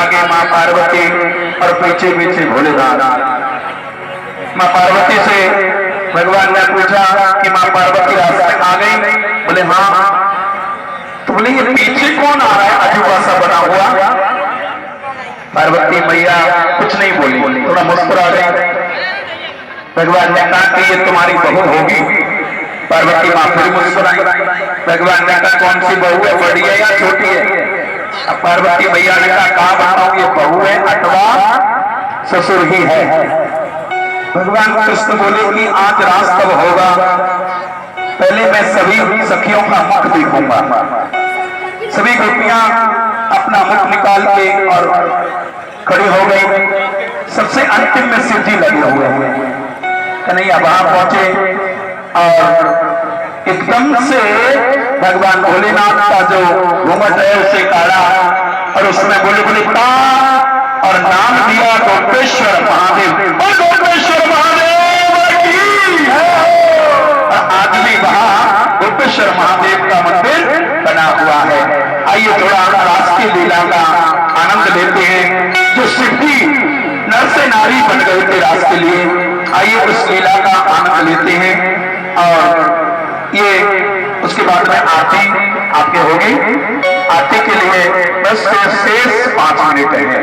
आगे माँ पार्वती और पीछे पीछे भोलेनाथ। माँ पार्वती से भगवान ने पूछा कि माँ पार्वती रास्ते आ गई? बोले हाँ। तो बोले ये पीछे कौन आ रहा है अजूबा सा बना हुआ? पार्वती मैया कुछ नहीं बोली, थोड़ा मुस्कुरा गई। भगवान ने कहा कि ये तुम्हारी बहू होगी। पार्वती माँ फिर मुस्कुराई। भगवान ने कहा कौन सी बहू है, बड़ी है या छोटी है? अब पार्वती मैया ने कहा बताऊं ये बहू है अथवा ससुर ही है? भगवान कृष्ण बोले कि आज रास कब होगा, पहले मैं सभी सखियों का मुख देखूंगा। सभी गोपियां अपना मुख निकाल के और खड़ी हो गई। सबसे अंतिम में शिव जी लगे हुए हैं। कन्हैया वहां पहुंचे और एकदम से भगवान भोलेनाथ का जो घूमट है उसे काढ़ा और उसमें बोले बोले का और नाम दिया गोपेश्वर महादेव। और गोपेश्वर महादेव की आज भी वहां गोपेश्वर महादेव का मंदिर बना हुआ है। आइए थोड़ा रास की लीला का आनंद लेते हैं। जो शिव जी नर से नारी बन गए थे रास के लिए, आइए उस लीला का आनंद लेते हैं। और ये उसके बाद में आरती आपके होगी। आरती के लिए बस शेष 5 मिनट है।